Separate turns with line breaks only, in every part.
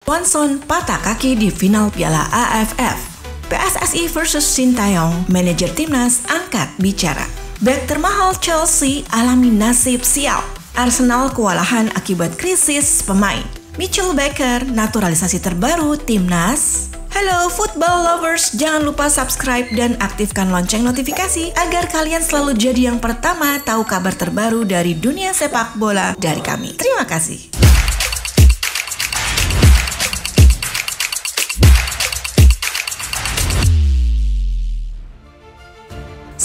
Swanson patah kaki di final Piala AFF. PSSI versus Sintayong, manajer timnas angkat bicara. Bek termahal Chelsea alami nasib sial. Arsenal kewalahan akibat krisis pemain. Mitchell Baker, naturalisasi terbaru timnas. Halo football lovers, jangan lupa subscribe dan aktifkan lonceng notifikasi agar kalian selalu jadi yang pertama tahu kabar terbaru dari dunia sepak bola dari kami. Terima kasih.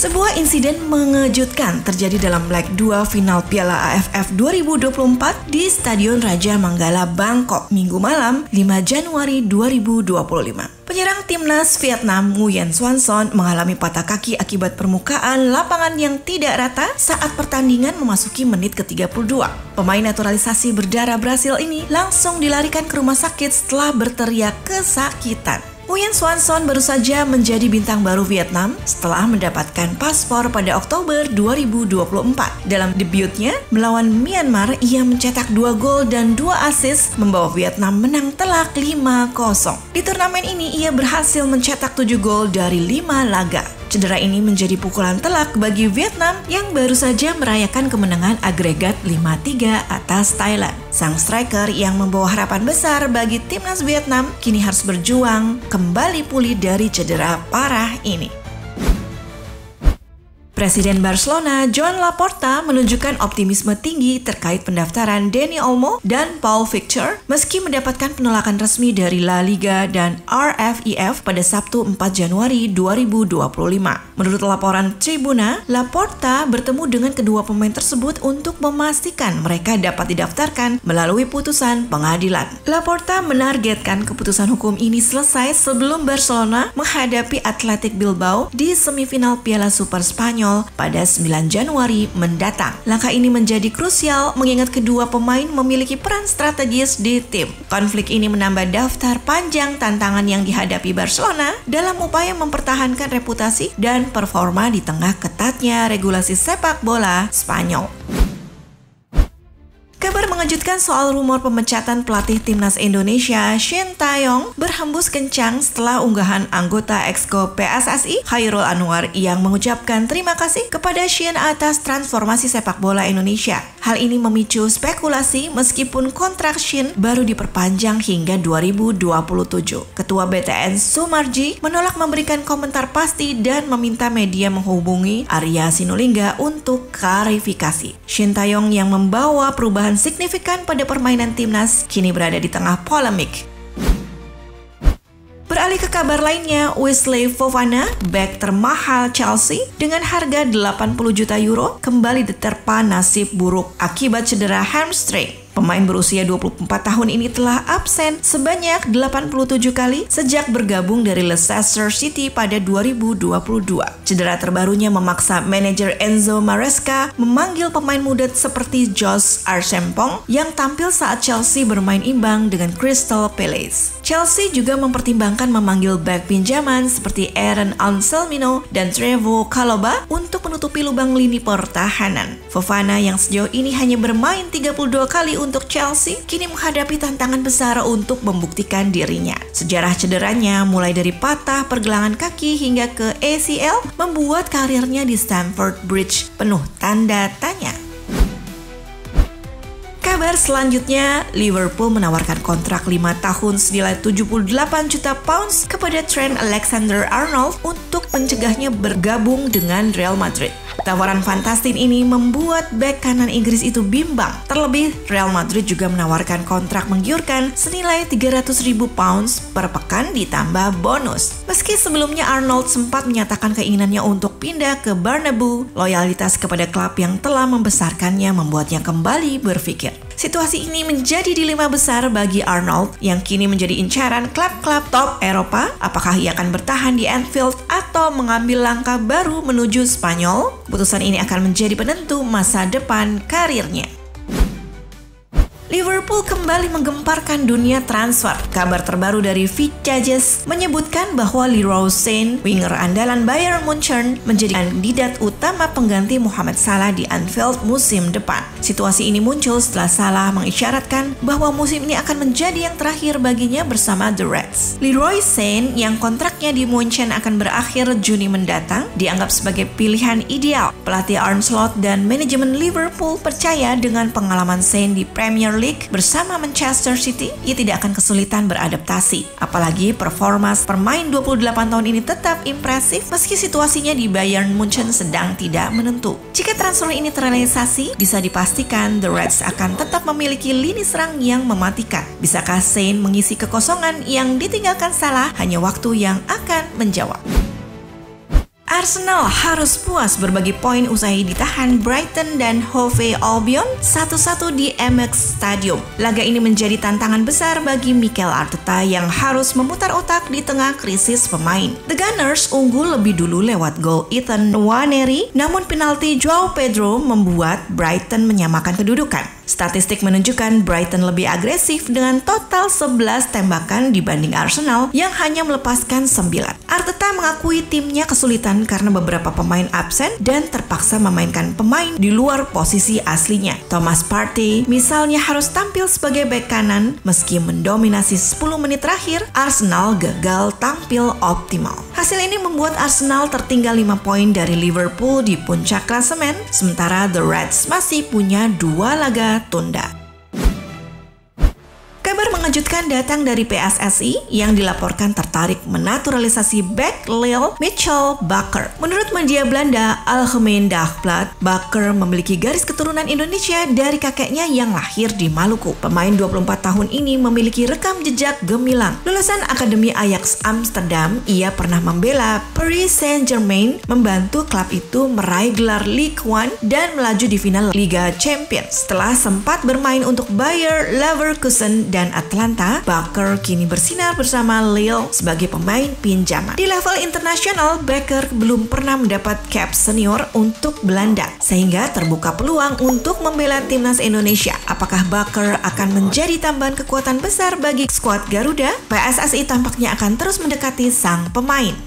Sebuah insiden mengejutkan terjadi dalam leg 2 final Piala AFF 2024 di Stadion Raja Manggala, Bangkok, Minggu malam 5 Januari 2025. Penyerang timnas Vietnam Nguyen Swanson mengalami patah kaki akibat permukaan lapangan yang tidak rata saat pertandingan memasuki menit ke-32. Pemain naturalisasi berdarah Brasil ini langsung dilarikan ke rumah sakit setelah berteriak kesakitan. Nguyen Swanson baru saja menjadi bintang baru Vietnam setelah mendapatkan paspor pada Oktober 2024. Dalam debutnya melawan Myanmar, ia mencetak 2 gol dan 2 assist membawa Vietnam menang telak 5-0. Di turnamen ini ia berhasil mencetak 7 gol dari 5 laga. Cedera ini menjadi pukulan telak bagi Vietnam yang baru saja merayakan kemenangan agregat 5-3 atas Thailand. Sang striker yang membawa harapan besar bagi timnas Vietnam kini harus berjuang kembali pulih dari cedera parah ini. Presiden Barcelona, Joan Laporta, menunjukkan optimisme tinggi terkait pendaftaran Dani Olmo dan Paul Victor meski mendapatkan penolakan resmi dari La Liga dan RFEF pada Sabtu 4 Januari 2025. Menurut laporan Tribuna, Laporta bertemu dengan kedua pemain tersebut untuk memastikan mereka dapat didaftarkan melalui putusan pengadilan. Laporta menargetkan keputusan hukum ini selesai sebelum Barcelona menghadapi Athletic Bilbao di semifinal Piala Super Spanyol pada 9 Januari mendatang. Langkah ini menjadi krusial mengingat kedua pemain memiliki peran strategis di tim. Konflik ini menambah daftar panjang tantangan yang dihadapi Barcelona dalam upaya mempertahankan reputasi dan performa di tengah ketatnya regulasi sepak bola Spanyol. Kabar mengejutkan soal rumor pemecatan pelatih timnas Indonesia Sintayong berhembus kencang setelah unggahan anggota Exco PSSI Chairul Anwar yang mengucapkan terima kasih kepada Shin atas transformasi sepak bola Indonesia. Hal ini memicu spekulasi meskipun kontrak Shin baru diperpanjang hingga 2027. Ketua BTN Sumarji menolak memberikan komentar pasti dan meminta media menghubungi Arya Sinulinga untuk klarifikasi. Sintayong yang membawa perubahan signifikan pada permainan timnas kini berada di tengah polemik. Beralih ke kabar lainnya, Wesley Fofana, bek termahal Chelsea dengan harga 80 juta euro, kembali diterpa nasib buruk akibat cedera hamstring. Pemain berusia 24 tahun ini telah absen sebanyak 87 kali sejak bergabung dari Leicester City pada 2022. Cedera terbarunya memaksa manajer Enzo Maresca memanggil pemain muda seperti Josh Archempong yang tampil saat Chelsea bermain imbang dengan Crystal Palace. Chelsea juga mempertimbangkan memanggil bek pinjaman seperti Aaron Anselmino dan Trevoh Chalobah untuk menutupi lubang lini pertahanan. Fofana yang sejauh ini hanya bermain 32 kali untuk Chelsea kini menghadapi tantangan besar untuk membuktikan dirinya. Sejarah cederanya mulai dari patah pergelangan kaki hingga ke ACL membuat karirnya di Stamford Bridge penuh tanda tanya. Kabar selanjutnya, Liverpool menawarkan kontrak 5 tahun senilai 78 juta pounds kepada Trent Alexander-Arnold untuk mencegahnya bergabung dengan Real Madrid. Tawaran fantastis ini membuat bek kanan Inggris itu bimbang. Terlebih, Real Madrid juga menawarkan kontrak menggiurkan senilai 300.000 pounds per pekan ditambah bonus. Meski sebelumnya Arnold sempat menyatakan keinginannya untuk pindah ke Bernabeu, loyalitas kepada klub yang telah membesarkannya membuatnya kembali berpikir. Situasi ini menjadi dilema besar bagi Arnold yang kini menjadi incaran klub-klub top Eropa. Apakah ia akan bertahan di Anfield atau mengambil langkah baru menuju Spanyol? Keputusan ini akan menjadi penentu masa depan karirnya. Liverpool kembali menggemparkan dunia transfer. Kabar terbaru dari Fitchages menyebutkan bahwa Leroy Sane, winger andalan Bayern Munchen, menjadi kandidat utama pengganti Mohamed Salah di Anfield musim depan. Situasi ini muncul setelah Salah mengisyaratkan bahwa musim ini akan menjadi yang terakhir baginya bersama The Reds. Leroy Sane yang kontraknya di Munchen akan berakhir Juni mendatang dianggap sebagai pilihan ideal. Pelatih Arne Slot dan manajemen Liverpool percaya dengan pengalaman Sane di Premier League bersama Manchester City, ia tidak akan kesulitan beradaptasi. Apalagi performa pemain 28 tahun ini tetap impresif meski situasinya di Bayern Munchen sedang tidak menentu. Jika transfer ini terrealisasi, bisa dipastikan The Reds akan tetap memiliki lini serang yang mematikan. Bisakah Sane mengisi kekosongan yang ditinggalkan Salah? Hanya waktu yang akan menjawab. Arsenal harus puas berbagi poin usai ditahan Brighton dan Hove Albion 1-1 di Amex Stadium. Laga ini menjadi tantangan besar bagi Mikel Arteta yang harus memutar otak di tengah krisis pemain. The Gunners unggul lebih dulu lewat gol Ethan Nwaneri, namun penalti Joao Pedro membuat Brighton menyamakan kedudukan. Statistik menunjukkan Brighton lebih agresif dengan total 11 tembakan dibanding Arsenal yang hanya melepaskan 9. Arteta mengakui timnya kesulitan karena beberapa pemain absen dan terpaksa memainkan pemain di luar posisi aslinya. Thomas Partey misalnya harus tampil sebagai bek kanan meski mendominasi 10 menit terakhir, Arsenal gagal tampil optimal. Hasil ini membuat Arsenal tertinggal 5 poin dari Liverpool di puncak klasemen, sementara The Reds masih punya 2 laga tunda. Kabar mengejutkan datang dari PSSI yang dilaporkan tertarik menaturalisasi bek Lille Mitchell Bakker. Menurut media Belanda Algemeen Dagblad, Bakker memiliki garis keturunan Indonesia dari kakeknya yang lahir di Maluku. Pemain 24 tahun ini memiliki rekam jejak gemilang. Lulusan Akademi Ajax Amsterdam, ia pernah membela Paris Saint-Germain, membantu klub itu meraih gelar Ligue 1 dan melaju di final Liga Champions. Setelah sempat bermain untuk Bayer Leverkusen dan Atlanta, Bakker kini bersinar bersama Lille sebagai pemain pinjaman. Di level internasional, Bakker belum pernah mendapat cap senior untuk Belanda, sehingga terbuka peluang untuk membela timnas Indonesia. Apakah Bakker akan menjadi tambahan kekuatan besar bagi skuad Garuda? PSSI tampaknya akan terus mendekati sang pemain.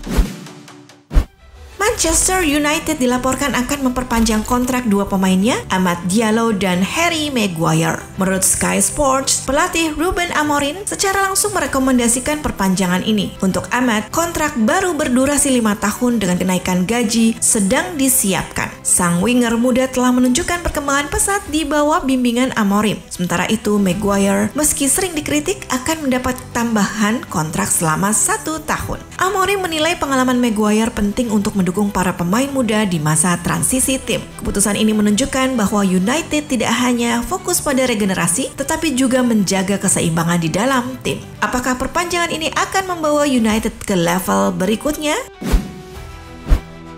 Manchester United dilaporkan akan memperpanjang kontrak 2 pemainnya, Amad Diallo dan Harry Maguire. Menurut Sky Sports, pelatih Ruben Amorim secara langsung merekomendasikan perpanjangan ini. Untuk Amad, kontrak baru berdurasi 5 tahun dengan kenaikan gaji sedang disiapkan. Sang winger muda telah menunjukkan perkembangan pesat di bawah bimbingan Amorim. Sementara itu, Maguire meski sering dikritik akan mendapat tambahan kontrak selama 1 tahun. Amorim menilai pengalaman Maguire penting untuk mendukung para pemain muda di masa transisi tim. Keputusan ini menunjukkan bahwa United tidak hanya fokus pada regenerasi, tetapi juga menjaga keseimbangan di dalam tim. Apakah perpanjangan ini akan membawa United ke level berikutnya?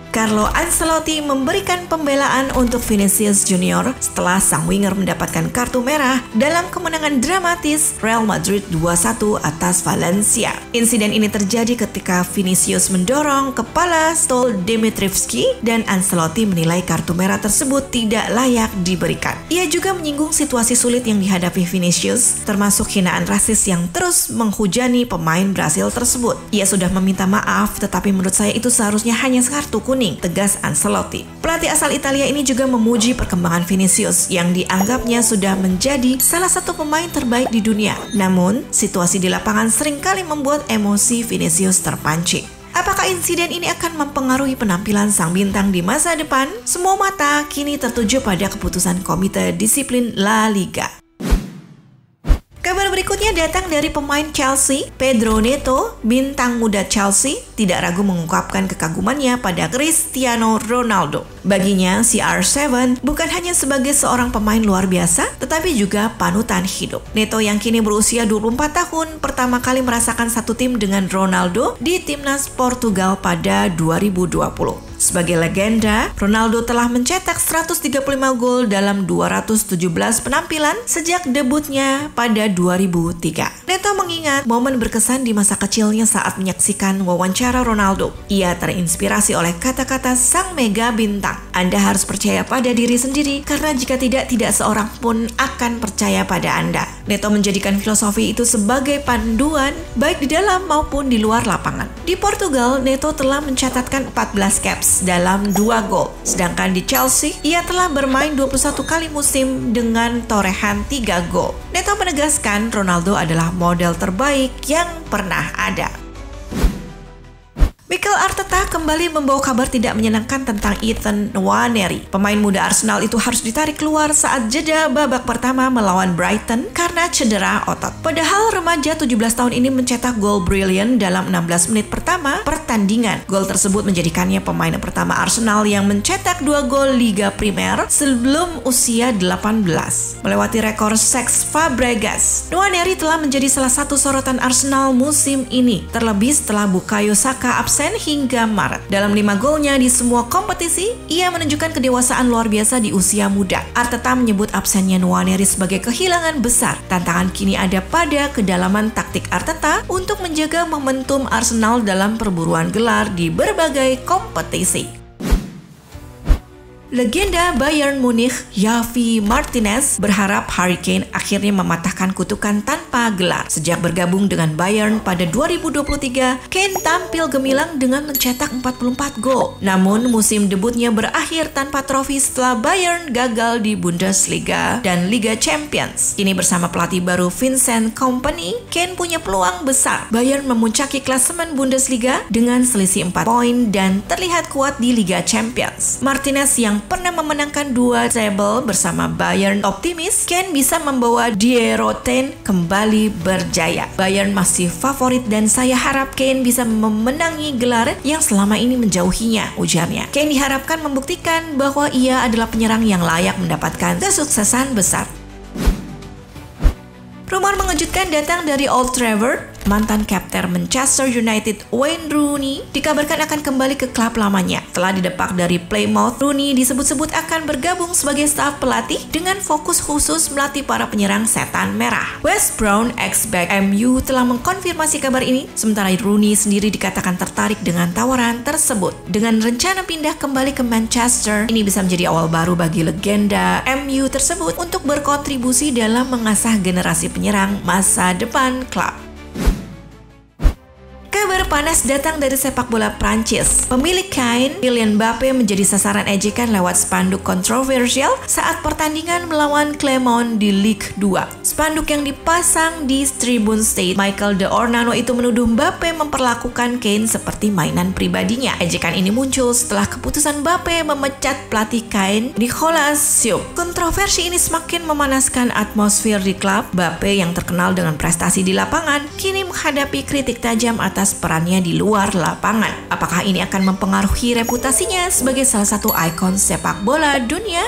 Carlo Ancelotti memberikan pembelaan untuk Vinicius Junior setelah sang winger mendapatkan kartu merah dalam kemenangan dramatis Real Madrid 2-1 atas Valencia. Insiden ini terjadi ketika Vinicius mendorong kepala Stol Dimitrievski dan Ancelotti menilai kartu merah tersebut tidak layak diberikan. Ia juga menyinggung situasi sulit yang dihadapi Vinicius, termasuk hinaan rasis yang terus menghujani pemain Brasil tersebut. Ia sudah meminta maaf, tetapi menurut saya itu seharusnya hanya kartu kuning, tegas Ancelotti. Pelatih asal Italia ini juga memuji perkembangan Vinicius yang dianggapnya sudah menjadi salah satu pemain terbaik di dunia. Namun, situasi di lapangan seringkali membuat emosi Vinicius terpancing. Apakah insiden ini akan mempengaruhi penampilan sang bintang di masa depan? Semua mata kini tertuju pada keputusan Komite Disiplin La Liga. Kabar berikutnya datang dari pemain Chelsea, Pedro Neto. Bintang muda Chelsea tidak ragu mengungkapkan kekagumannya pada Cristiano Ronaldo. Baginya, CR7 bukan hanya sebagai seorang pemain luar biasa, tetapi juga panutan hidup. Neto yang kini berusia 24 tahun, pertama kali merasakan satu tim dengan Ronaldo di timnas Portugal pada 2020. Sebagai legenda, Ronaldo telah mencetak 135 gol dalam 217 penampilan sejak debutnya pada 2003. Neto mengingat momen berkesan di masa kecilnya saat menyaksikan wawancara Ronaldo. Ia terinspirasi oleh kata-kata sang mega bintang. Anda harus percaya pada diri sendiri, karena jika tidak seorang pun akan percaya pada Anda. Neto menjadikan filosofi itu sebagai panduan baik di dalam maupun di luar lapangan. Di Portugal, Neto telah mencatatkan 14 caps dalam 2 gol. Sedangkan di Chelsea, ia telah bermain 21 kali musim dengan torehan 3 gol. Neto menegaskan Ronaldo adalah model terbaik yang pernah ada. Mikel Arteta kembali membawa kabar tidak menyenangkan tentang Ethan Nwaneri. Pemain muda Arsenal itu harus ditarik keluar saat jeda babak pertama melawan Brighton karena cedera otot. Padahal remaja 17 tahun ini mencetak gol brilliant dalam 16 menit pertama pertandingan. Gol tersebut menjadikannya pemain pertama Arsenal yang mencetak 2 gol Liga Primer sebelum usia 18. Melewati rekor Cesc Fabregas, Nwaneri telah menjadi salah satu sorotan Arsenal musim ini, terlebih setelah Bukayo Saka absen hingga Maret. Dalam 5 golnya di semua kompetisi, ia menunjukkan kedewasaan luar biasa di usia muda. Arteta menyebut absennya Nwaneri sebagai kehilangan besar. Tantangan kini ada pada kedalaman taktik Arteta untuk menjaga momentum Arsenal dalam perburuan gelar di berbagai kompetisi. Legenda Bayern Munich, Javi Martinez, berharap Harry Kane akhirnya mematahkan kutukan tanpa gelar. Sejak bergabung dengan Bayern pada 2023, Kane tampil gemilang dengan mencetak 44 gol. Namun, musim debutnya berakhir tanpa trofi setelah Bayern gagal di Bundesliga dan Liga Champions. Kini bersama pelatih baru Vincent Kompany, Kane punya peluang besar. Bayern memuncaki klasemen Bundesliga dengan selisih 4 poin dan terlihat kuat di Liga Champions. Martinez yang pernah memenangkan 2 treble bersama Bayern optimis Kane bisa membawa Die Roten kembali berjaya. Bayern masih favorit dan saya harap Kane bisa memenangi gelar yang selama ini menjauhinya, ujarnya. Kane diharapkan membuktikan bahwa ia adalah penyerang yang layak mendapatkan kesuksesan besar. Rumor mengejutkan datang dari Old Trafford. Mantan kapten Manchester United Wayne Rooney dikabarkan akan kembali ke klub lamanya. Telah didepak dari Plymouth, Rooney disebut-sebut akan bergabung sebagai staf pelatih dengan fokus khusus melatih para penyerang setan merah. Wes Brown, ex-back MU, telah mengkonfirmasi kabar ini, sementara Rooney sendiri dikatakan tertarik dengan tawaran tersebut. Dengan rencana pindah kembali ke Manchester, ini bisa menjadi awal baru bagi legenda MU tersebut untuk berkontribusi dalam mengasah generasi penyerang masa depan klub. Kabar panas datang dari sepak bola Prancis. Pemilik kain, Kylian Mbappé, menjadi sasaran ejekan lewat spanduk kontroversial saat pertandingan melawan Clermont di Ligue 2. Spanduk yang dipasang di Tribune Stade Michael de Ornano itu menuduh Mbappé memperlakukan Kane seperti mainan pribadinya. Ejekan ini muncul setelah keputusan Mbappé memecat pelatih Kane, Nicolas Siop. Kontroversi ini semakin memanaskan atmosfer di klub. Mbappé yang terkenal dengan prestasi di lapangan kini menghadapi kritik tajam atas perannya di luar lapangan. Apakah ini akan mempengaruhi reputasinya sebagai salah satu ikon sepak bola dunia?